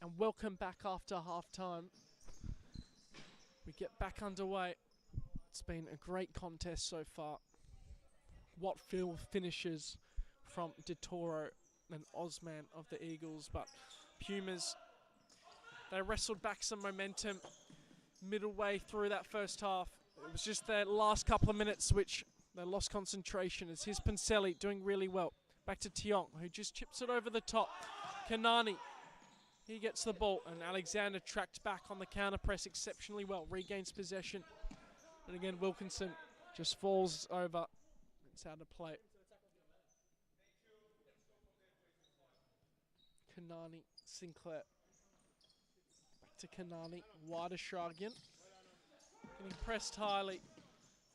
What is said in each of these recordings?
and welcome back after half-time. We get back underway. It's been a great contest so far. What finishes from De Toro and Osman of the Eagles, but Pumas, they wrestled back some momentum middle way through that first half. It was just their last couple of minutes which they lost concentration, as here's Pincelli doing really well. Back to Tiong, who just chips it over the top. Kanani, he gets the ball, and Alexander tracked back on the counter press exceptionally well, regains possession. And again, Wilkinson just falls over. It's out of play. Kanani, Sinclair. Back to Kanani, wide of Shragian. Getting pressed highly.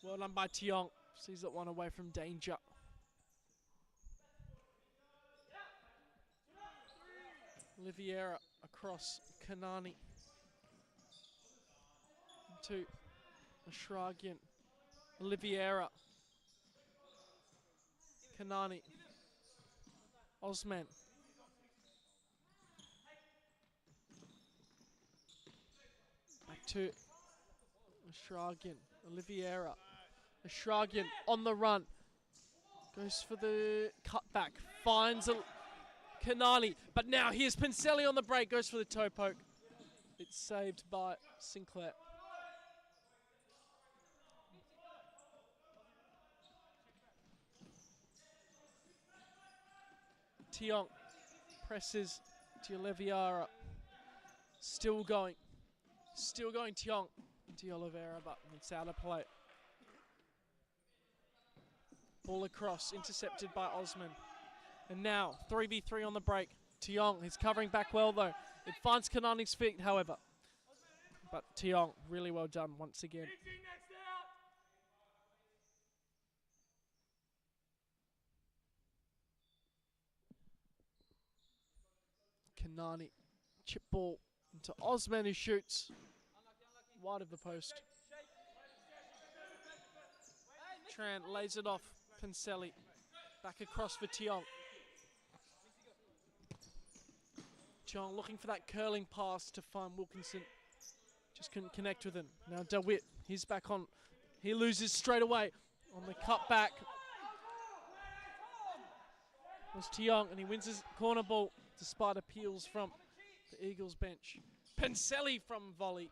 Well done by Tiong. Sees that one away from danger. Oliveira across Kanani. To Shragian. Oliveira. Kanani. Osman. Back to Shragian. Oliveira. Shragian on the run. Goes for the cutback. Finds Kanani. But now here's Pincelli on the break. Goes for the toe poke. It's saved by Sinclair. Tiong presses to Oliveira. Still going. Still going Tiong to Oliveira, but it's out of play. Ball across, intercepted by Osman. And now, 3v3 on the break. Tiong is covering back well though. It finds Kanani's feet, however. But Tiong, really well done once again. Kanani, chip ball into Osman, who shoots wide of the post. Tran lays it off. Pincelli back across for Tiong. Tiong looking for that curling pass to find Wilkinson. Just couldn't connect with him. Now DeWitt, he's back on. He loses straight away on the cutback. It was Tiong, and he wins his corner ball despite appeals from the Eagles bench. Pincelli from volley.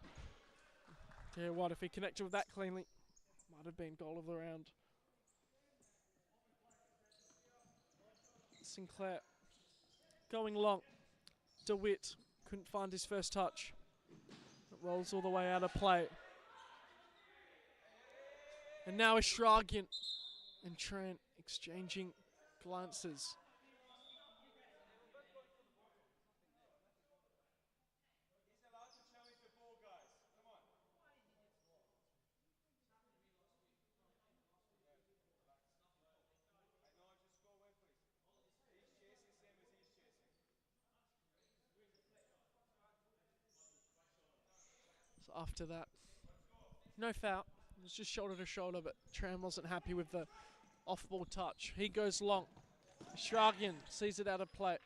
Tell you what, if he connected with that cleanly, might have been goal of the round. Sinclair going long. DeWitt couldn't find his first touch. It rolls all the way out of play. And now is Shragian and Trent exchanging glances. So after that, no foul. It was just shoulder to shoulder, but Tran wasn't happy with the off-ball touch. He goes long. Shragian sees it out of play.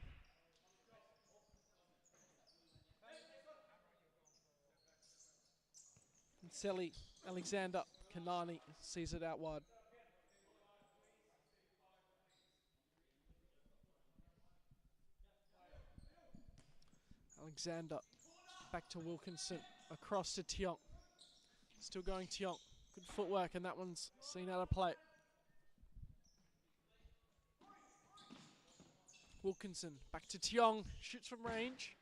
Pincelli, Alexander, Kanani sees it out wide. Alexander back to Wilkinson, across to Tiong. Still going Tiong. Good footwork, and that one's seen out of play. Wilkinson back to Tiong, shoots from range.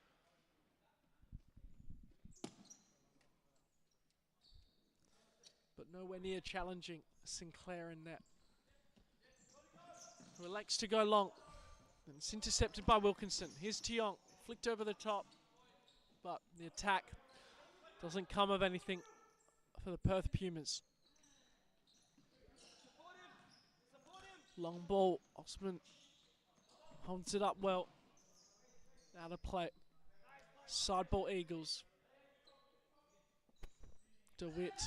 But nowhere near challenging Sinclair in net. Who elects to go long. And it's intercepted by Wilkinson. Here's Tiong, flicked over the top. But the attack doesn't come of anything for the Perth Pumas. Long ball, Osman holds it up well. Out of play. Side ball Eagles. DeWitt,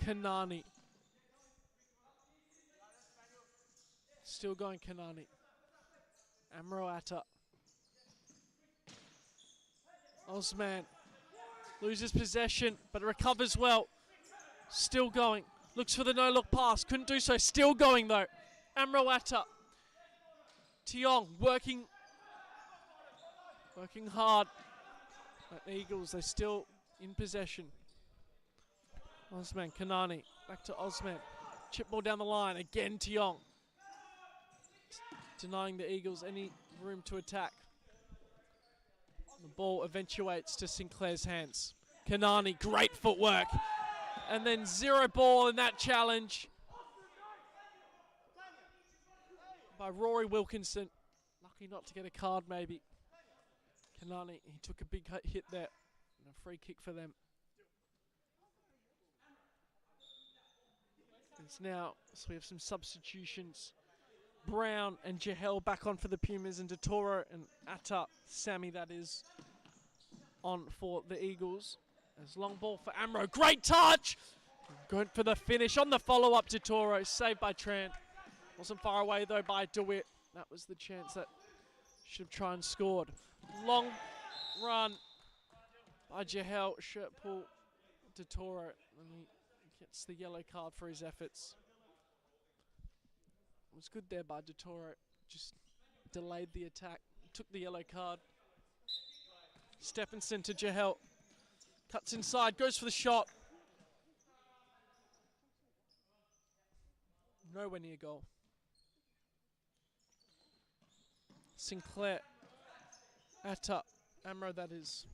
Kanani. Still going Kanani. Amroata. Osman loses possession, but recovers well. Still going. Looks for the no-look pass. Couldn't do so. Still going, though. Amroata. Tiong working hard. But the Eagles, they're still in possession. Osman, Kanani. Back to Osman. Chip ball down the line. Again, Tiong. Denying the Eagles any room to attack. The ball eventuates to Sinclair's hands. Kanani, great footwork. And then 0 ball in that challenge by Rory Wilkinson. Lucky not to get a card, maybe. Kanani, he took a big hit there. And a free kick for them. It's now, so we have some substitutions. Brown and Jahel back on for the Pumas, and Dottoro and Atta, Sammy that is, on for the Eagles. There's long ball for Amro, great touch! Going for the finish on the follow-up, Dottoro, saved by Tran. Wasn't far away though by DeWitt. That was the chance that should have tried and scored. Long run by Jahel, shirt pull, Dottoro, and he gets the yellow card for his efforts. It was good there by Dottoro, just delayed the attack, took the yellow card. Stephenson to Jahel, cuts inside, goes for the shot. Nowhere near goal. Sinclair, Atta, Amro that is.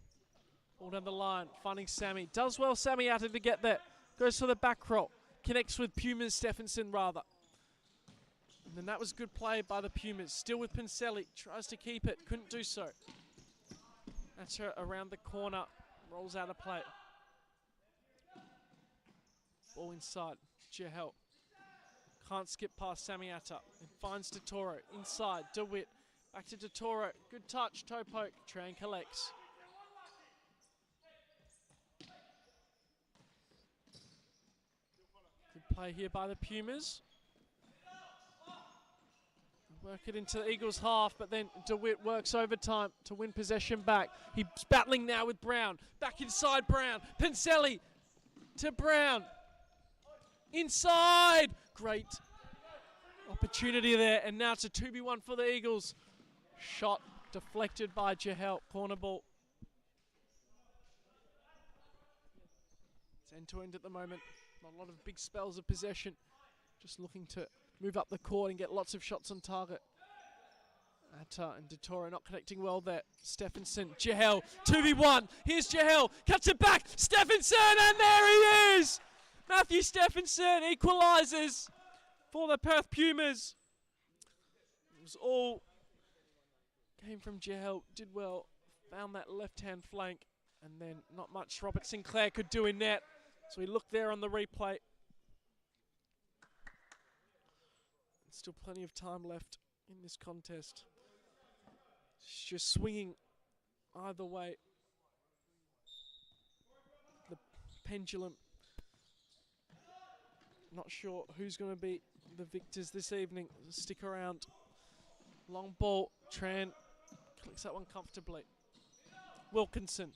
All down the line, finding Sammy. Does well, Sammy Atta to get there. Goes for the back roll. Connects with Pumas, Stephenson rather. And then that was good play by the Pumas. Still with Pincelli, tries to keep it, couldn't do so. Atta around the corner, rolls out of play. Ball inside, Jahel. Can't skip past Sammy Atta. And finds Dottoro, inside, DeWitt. Back to Dottoro, good touch, toe poke, Tran collects. Good play here by the Pumas. Work it into the Eagles' half, but then DeWitt works overtime to win possession back. He's battling now with Brown. Back inside Brown. Pincelli to Brown. Inside! Great opportunity there, and now it's a 2v1 for the Eagles. Shot deflected by Jahel, corner ball. It's end to end at the moment. Not a lot of big spells of possession. Just looking to move up the court and get lots of shots on target. Atta and Dottoro not connecting well there. Stephenson, Jahel, 2v1. Here's Jahel, cuts it back. Stephenson, and there he is! Matthew Stephenson equalises for the Perth Pumas. It was all came from Jahel, did well, found that left-hand flank, and then not much Robert Sinclair could do in net. So we look there on the replay. Still plenty of time left in this contest. It's just swinging either way. The pendulum. Not sure who's going to be the victors this evening. Stick around. Long ball. Tran clicks that one comfortably. Wilkinson.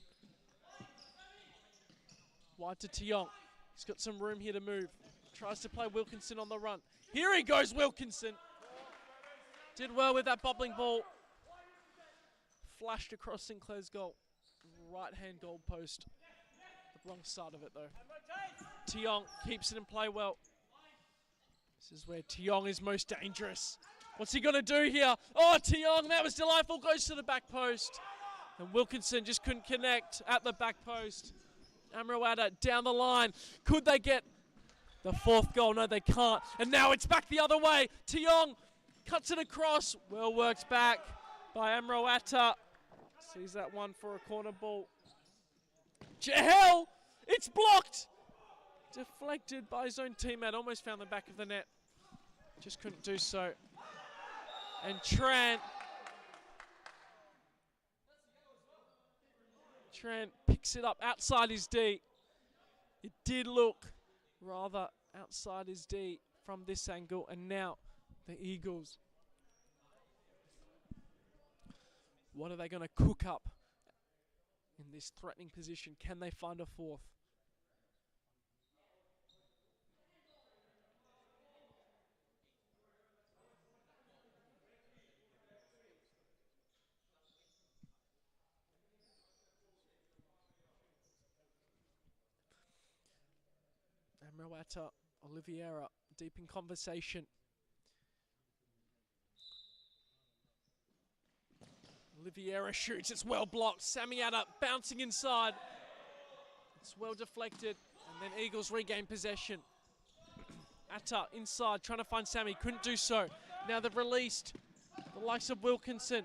Wide to Tiong. He's got some room here to move. Tries to play Wilkinson on the run. Here he goes, Wilkinson. Did well with that bobbling ball. Flashed across Sinclair's goal. Right-hand goal post. The wrong side of it, though. Tiong keeps it in play well. This is where Tiong is most dangerous. What's he going to do here? Oh, Tiong, that was delightful. Goes to the back post. And Wilkinson just couldn't connect at the back post. Amroata down the line. Could they get the fourth goal? No, they can't. And now it's back the other way. Tiong cuts it across. Well worked back by Amroata. Sees that one for a corner ball. Jahel! It's blocked! Deflected by his own teammate. Almost found the back of the net. Just couldn't do so. And Tran picks it up outside his D. It did look rather outside his D from this angle, and now the Eagles. What are they going to cook up in this threatening position. Can they find a fourth? Amroata, Oliveira, deep in conversation. Oliveira shoots, it's well blocked. Samiata bouncing inside. It's well deflected, and then Eagles regain possession. Atta inside, trying to find Sammy, couldn't do so. Now they've released the likes of Wilkinson.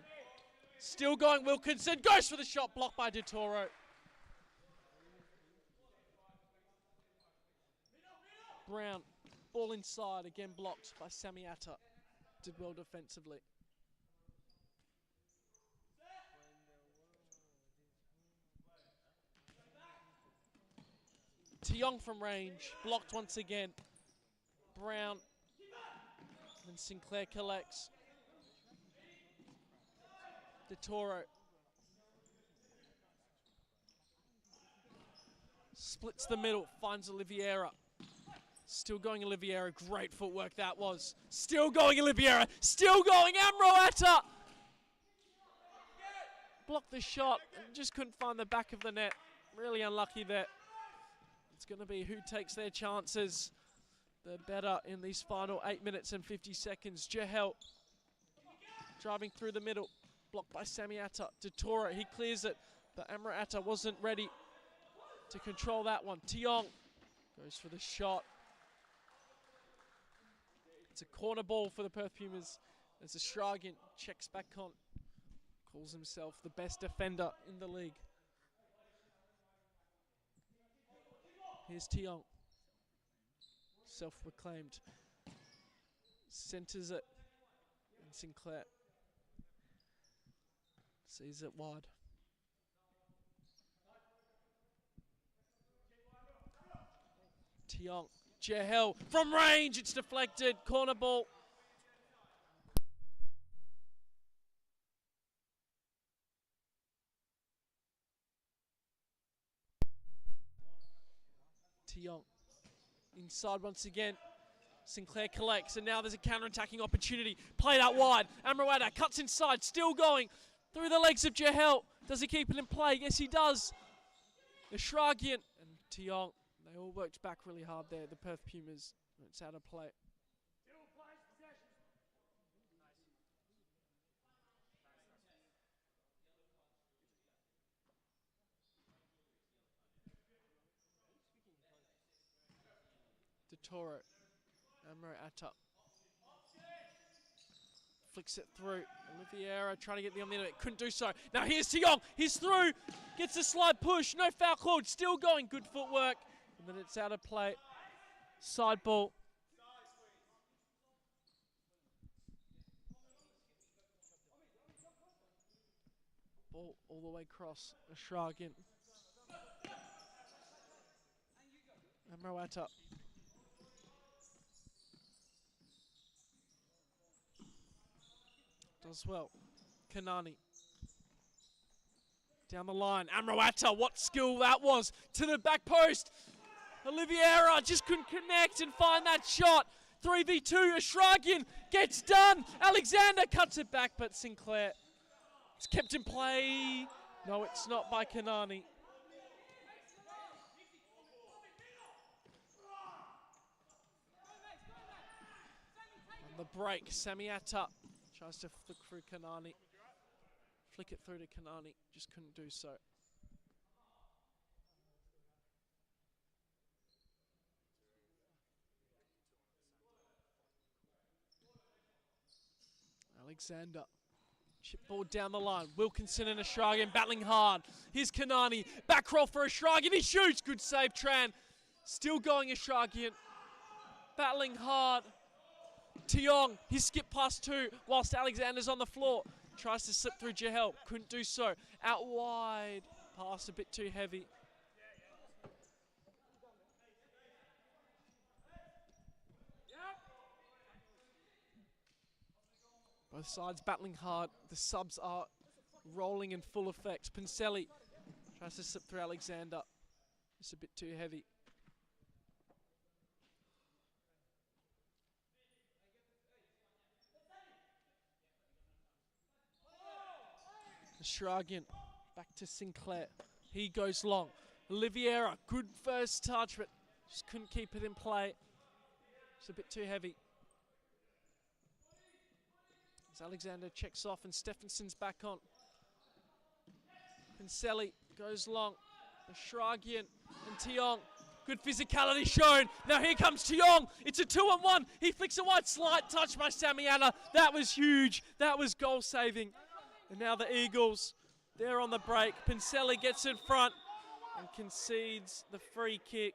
Still going, Wilkinson goes for the shot, blocked by De Toro. Brown, ball inside, again blocked by Samiata. Did well defensively. Tiong from range, blocked once again. Brown, and Sinclair collects. De Toro. Splits the middle, finds Oliveira. Still going Oliveira, great footwork that was. Still going Oliveira, still going Amroata! Blocked the shot, and just couldn't find the back of the net. Really unlucky there. It's going to be who takes their chances. The better in these final 8 minutes and 50 seconds. Jahel driving through the middle, blocked by Samiata. De Toro, he clears it, but Amroata wasn't ready to control that one. Tiong goes for the shot. It's a corner ball for the Perth Pumas as Astragin checks back on. Calls himself the best defender in the league. Here's Tiong. Self-proclaimed. Centers it. And Sinclair sees it wide. Tiong. Jahel from range. It's deflected. Corner ball. Tiong. Inside once again. Sinclair collects, and now there's a counter-attacking opportunity. Played out wide. Amroata cuts inside, still going through the legs of Jahel. Does he keep it in play? Yes, he does. Astragin and Tiong, they all worked back really hard there, the Perth Pumas. It's out of play. De Toro. Amroata flicks it through. Oliveira trying to get the on the end of it. Couldn't do so. Now here's Tiong. He's through. Gets a slide push. No foul called. Still going. Good footwork. And then it's out of play. Side ball. Ball all the way across. Astragin. Amroata. Does well. Kanani. Down the line. Amroata, what skill that was. To the back post. Oliveira just couldn't connect and find that shot. 3v2. Astragin gets done. Alexander cuts it back, but Sinclair. It's kept in play. No, it's not by Kanani. On the break, Samiata tries to flick through Kanani. Flick it through to Kanani, just couldn't do so. Alexander. Chip ball down the line. Wilkinson and Astragin battling hard. Here's Kanani. Back roll for Astragin. He shoots. Good save, Tran. Still going Astragin. Battling hard. Tiong. He skipped past two whilst Alexander's on the floor. Tries to slip through Jahel. Couldn't do so. Out wide. Pass a bit too heavy. Both sides battling hard. The subs are rolling in full effect. Pincelli Tries to slip through Alexander. It's a bit too heavy. Shragian back to Sinclair. He goes long. Oliveira, good first touch, but just couldn't keep it in play. It's a bit too heavy. As Alexander checks off and Stephenson's back on. Pincelli goes long. Shragian and Tiong. Good physicality shown. Now here comes Tiong. It's a 2-on-1. He flicks a wide, slight touch by Samiana. That was huge. That was goal saving. And now the Eagles, they're on the break. Pincelli gets in front and concedes the free kick.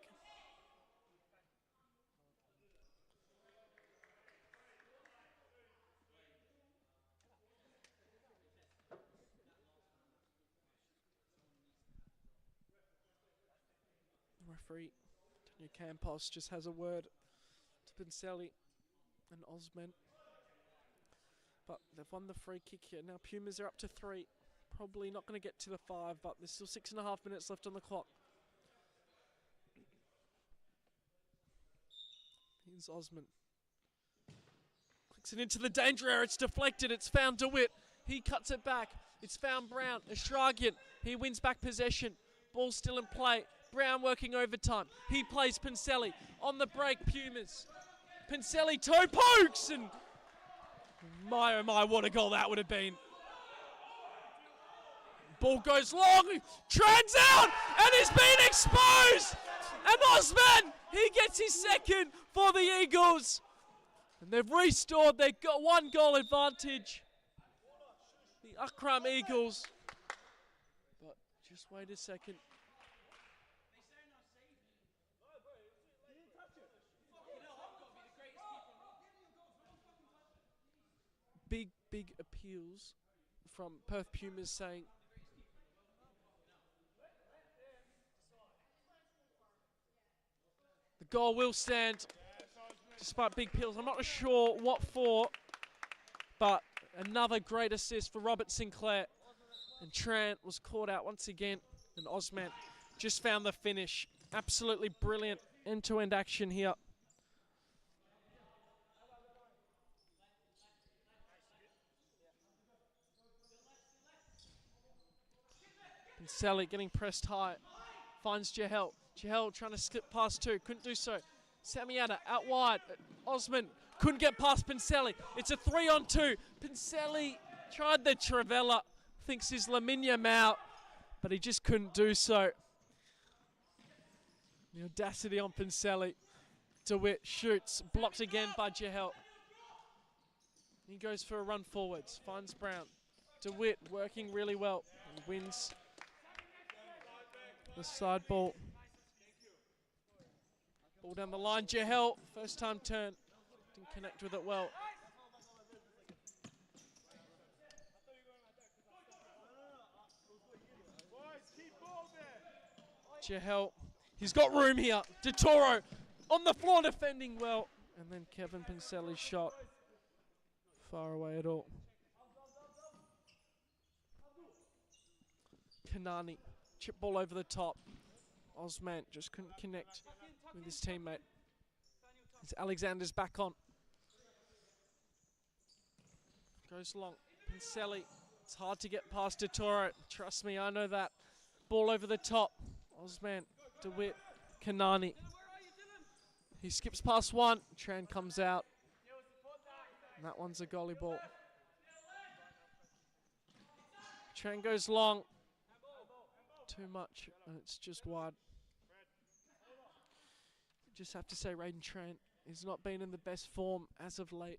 The referee, Tanya Campos, just has a word to Pincelli and Osman. But they've won the free kick here. Now Pumas are up to 3. Probably not going to get to the 5, but there's still 6.5 minutes left on the clock. Here's Osman. Clicks it into the danger area. It's deflected. It's found DeWitt. He cuts it back. It's found Brown. Ashragian. He wins back possession. Ball still in play. Brown working overtime. He plays Pincelli. On the break, Pumas. Pincelli toe pokes and... my oh my, what a goal that would have been. Ball goes long, Tran's out, and he's been exposed! And Osman, he gets his second for the Eagles. And they've restored their 1-goal advantage. The Arqam Eagles. But just wait a second. Big appeals from Perth Pumas saying the goal will stand despite big appeals. I'm not sure what for, but another great assist for Robert Sinclair. And Tran was caught out once again, and Osman just found the finish. Absolutely brilliant end-to-end action here. Sally getting pressed high, finds Jahel. Jahel trying to skip past 2, couldn't do so. Samiana out wide. Osman couldn't get past Pincelli. It's a 3-on-2. Pincelli tried the Trivella, thinks he's Laminium out, but he just couldn't do so. The audacity on Pincelli. DeWitt shoots, blocked again by Jahel. He goes for a run forwards, finds Brown. DeWitt working really well and wins the side ball. Ball down the line, Jahel, first time turn. Didn't connect with it well. Jahel, he's got room here. De Toro on the floor defending well. And then Kevin Pincelli's shot. Far away at all. Kanani. Chip ball over the top. Osman just couldn't connect with his teammate. As Alexander's back on. Goes long. Pincelli. It's hard to get past De Toro. Trust me, I know that. Ball over the top. Osman. DeWitt. Kanani. He skips past one. Tran comes out. And that one's a goalie ball. Tran goes long. Too much, and it's just wide. Just have to say Raiden Tran has not been in the best form as of late.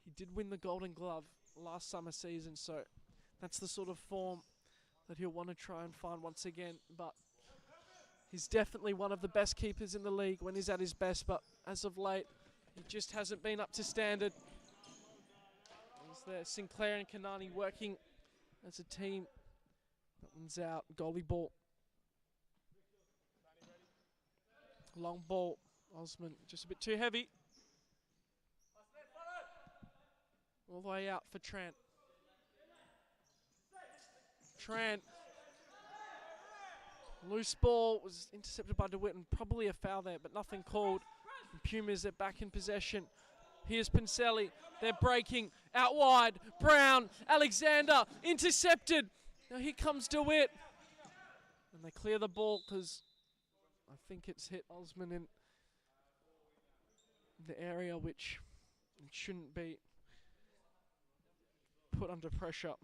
He did win the Golden Glove last summer season, so that's the sort of form that he'll want to try and find once again. But he's definitely one of the best keepers in the league when he's at his best, but as of late, he just hasn't been up to standard. He's there, Sinclair and Kanani working as a team. That one's out, goalie ball. Long ball, Osman just a bit too heavy. All the way out for Tran. Tran Loose ball was intercepted by DeWitt and probably a foul there, but nothing called. And Pumas are back in possession. Here's Pincelli. They're breaking out wide. Brown, Alexander, intercepted. Now here comes DeWitt. And they clear the ball because I think it's hit Osman in the area which it shouldn't be put under pressure.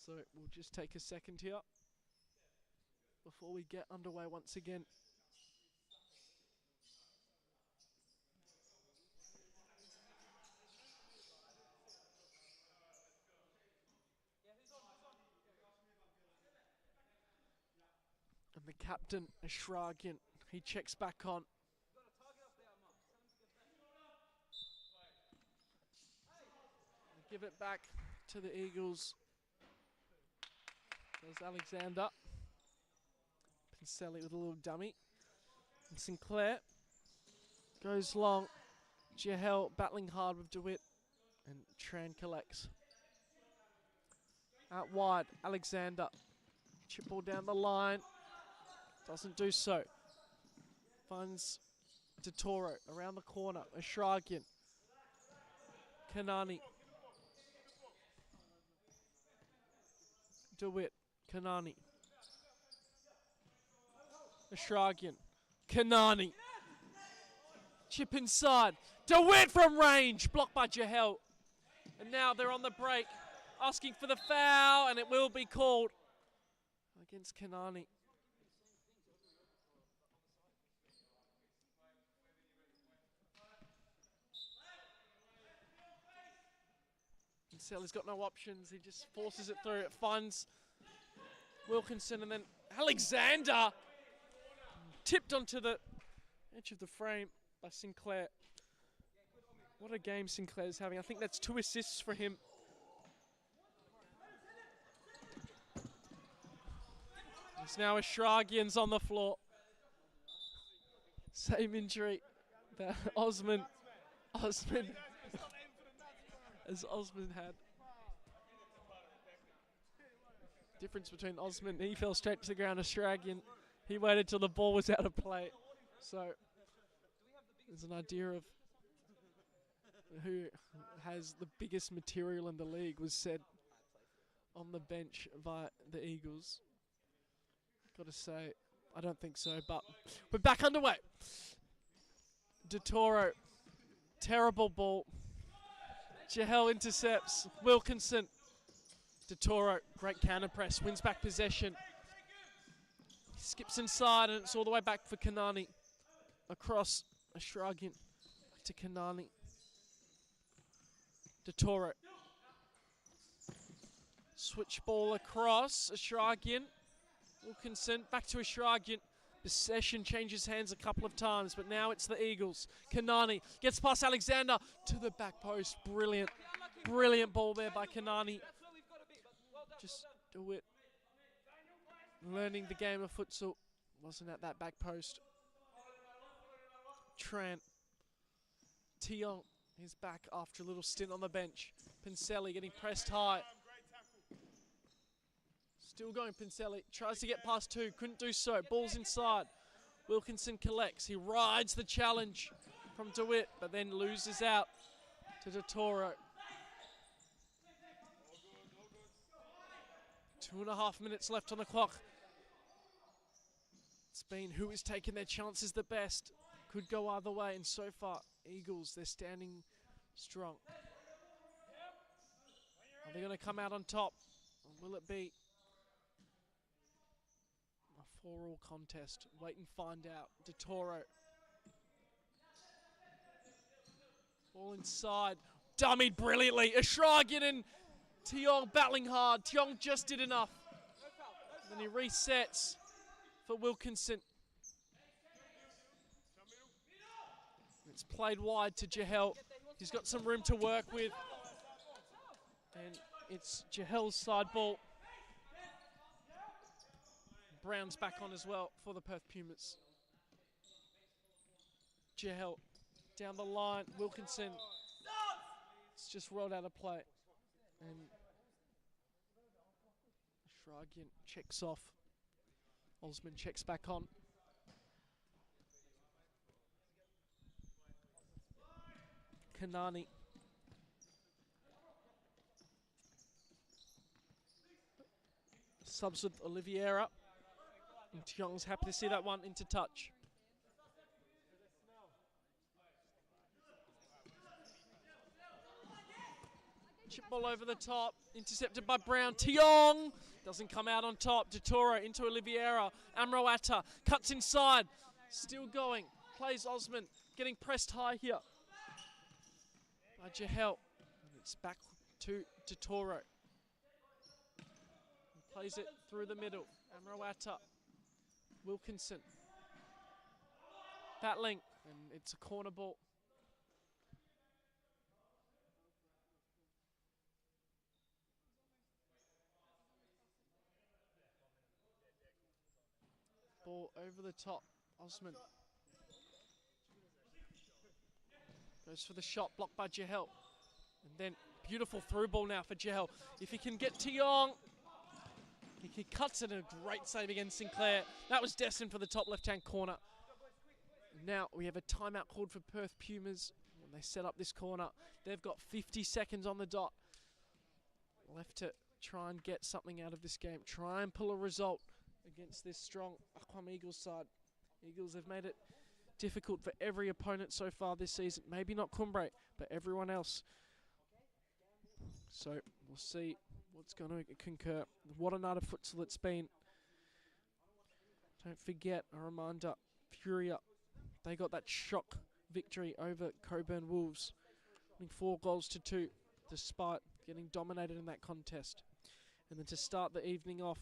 So we'll just take a second here before we get underway once again. And the captain, Ashragin, he checks back on. Give it back to the Eagles. There's Alexander. Pincelli with a little dummy. And Sinclair goes long. Jahel battling hard with DeWitt. And Tran collects. Out wide, Alexander. Chip ball down the line. Doesn't do so. Finds DeToro around the corner. Ashragin. Kanani. DeWitt. Kanani. Ashragin. Kanani. Chip inside. DeWitt from range. Blocked by Jahel. And now they're on the break. Asking for the foul. And it will be called against Kanani. Pincelli's got no options. He just forces it through. It finds Wilkinson and then Alexander. Tipped onto the edge of the frame by Sinclair. What a game Sinclair's having. I think that's 2 assists for him. It's now Ashragian's on the floor. Same injury that Osman as Osman had. Difference between Osman, he fell straight to the ground. Ashragian, he waited till the ball was out of play. So there's an idea of who has the biggest material in the league was said on the bench by the Eagles. Gotta say, I don't think so, but we're back underway. DeToro, terrible ball. Jahel intercepts. Wilkinson. DeToro, great counter press, wins back possession. He skips inside and it's all the way back for Kanani. Across, Ashragin. Back to Kanani. DeToro. Switch ball across, Ashragin. Wilkinson, back to Ashragin. Possession changes hands a couple of times, but now it's the Eagles. Kanani gets past Alexander to the back post. Brilliant, brilliant ball there by Kanani. Just do it. Learning the game of futsal. Wasn't at that back post. Tran. Tiong is back after a little stint on the bench. Pincelli getting pressed high. Still going Pincelli. Tries to get past 2. Couldn't do so. Ball's inside. Wilkinson collects. He rides the challenge from DeWitt, but then loses out to DeToro. 2.5 minutes left on the clock. It's been who is taking their chances the best. Could go either way, and so far, Eagles, they're standing strong. Are they going to come out on top? Or will it be a 4-all contest? Wait and find out. DeToro. Ball inside. Dummied brilliantly. Ashragin and Tiong battling hard. Tiong just did enough. Then he resets for Wilkinson. It's played wide to Jahel. He's got some room to work with. And it's Jahel's side ball. Brown's back on as well for the Perth Pumas. Jahel down the line. Wilkinson. It's just rolled out of play. And Shragian checks off. Osman checks back on. Kanani. Subs with Oliveira. And Tiong's happy to see that one into touch. Chip ball over the top, intercepted by Brown. Tiong doesn't come out on top. Totoro into Oliveira. Amroata cuts inside. Still going. Plays Osman. Getting pressed high here by Jahel. It's back to Totoro. Plays it through the middle. Amroata. Wilkinson. Battling. And it's a corner ball. Ball over the top. Osman. Goes for the shot. Blocked by Jahel. And then beautiful through ball now for Jahel. If he can get Tiong. He cuts it, a great save against Sinclair. That was destined for the top left-hand corner. Now we have a timeout called for Perth Pumas. When they set up this corner, they've got 50 seconds on the dot. Left to try and get something out of this game. Try and pull a result against this strong Arqam Eagles side. Eagles have made it difficult for every opponent so far this season. Maybe not Cumbre, but everyone else. So we'll see what's going to concur. What a night of futsal it's been. Don't forget, a reminder, Furia, they got that shock victory over Coburn Wolves, winning 4-2, despite getting dominated in that contest. And then to start the evening off,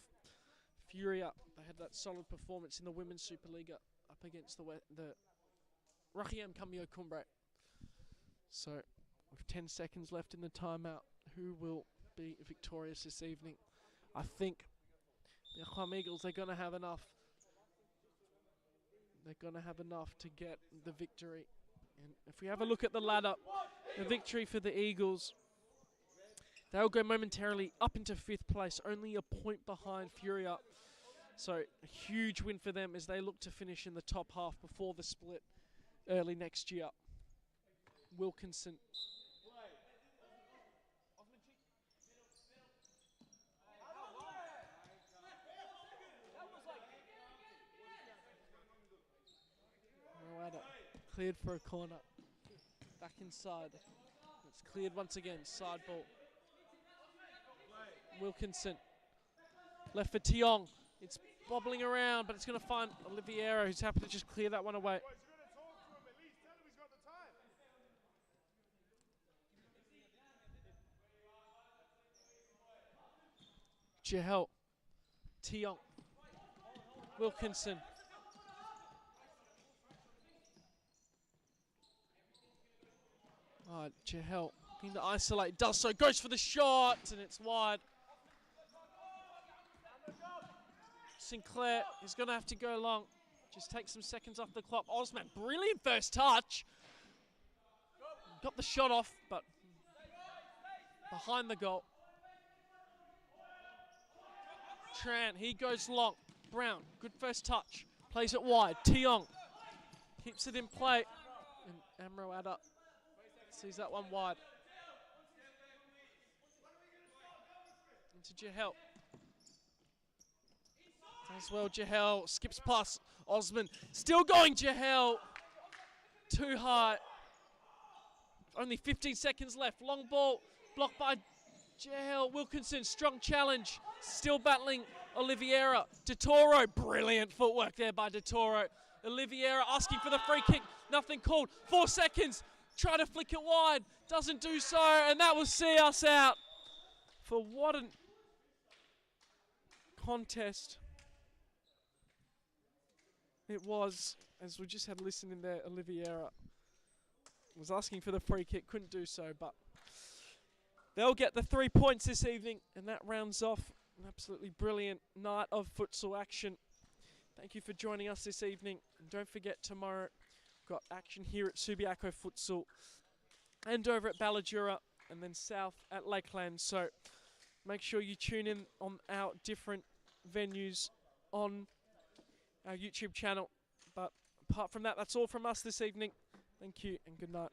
Furia, they had that solid performance in the Women's Supa-Liga up against the Arqam Cambio Cumbre. So, with 10 seconds left in the timeout, who will be victorious this evening? I think the Arqam Eagles, they're going to have enough. They're going to have enough to get the victory. And if we have a look at the ladder, the victory for the Eagles, they'll go momentarily up into 5th place, only a point behind Furia. So a huge win for them as they look to finish in the top half before the split early next year. Wilkinson. Cleared for a corner. Back inside. It's cleared once again. Side ball. Wilkinson. Left for Tiong. It's bobbling around, but it's going to find Oliveira, who's happy to just clear that one away. Jahel. Tiong. Wilkinson. Jahel looking to isolate, does so, goes for the shot, and it's wide. Sinclair is going to have to go long. Just take some seconds off the clock. Osman, brilliant first touch. Got the shot off, but behind the goal. Tran, he goes long. Brown, good first touch. Plays it wide. Tiong keeps it in play. And Amroata sees that one wide. Into Jahel. As well, Jahel skips past Osman. Still going, Jahel. Too high. Only 15 seconds left. Long ball blocked by Jahel. Wilkinson, strong challenge. Still battling Oliveira. Totoro, brilliant footwork there by Totoro. Oliveira asking for the free kick. Nothing called. 4 seconds. Try to flick it wide. Doesn't do so. And that will see us out. For what a contest it was. As we just had a listen in there, Oliveira was asking for the free kick. Couldn't do so, but they'll get the 3 points this evening. And that rounds off an absolutely brilliant night of futsal action. Thank you for joining us this evening. And don't forget, tomorrow got action here at Subiaco Futsal and over at Ballajura and then south at Lakeland. So make sure you tune in on our different venues on our YouTube channel. But apart from that, that's all from us this evening. Thank you and good night.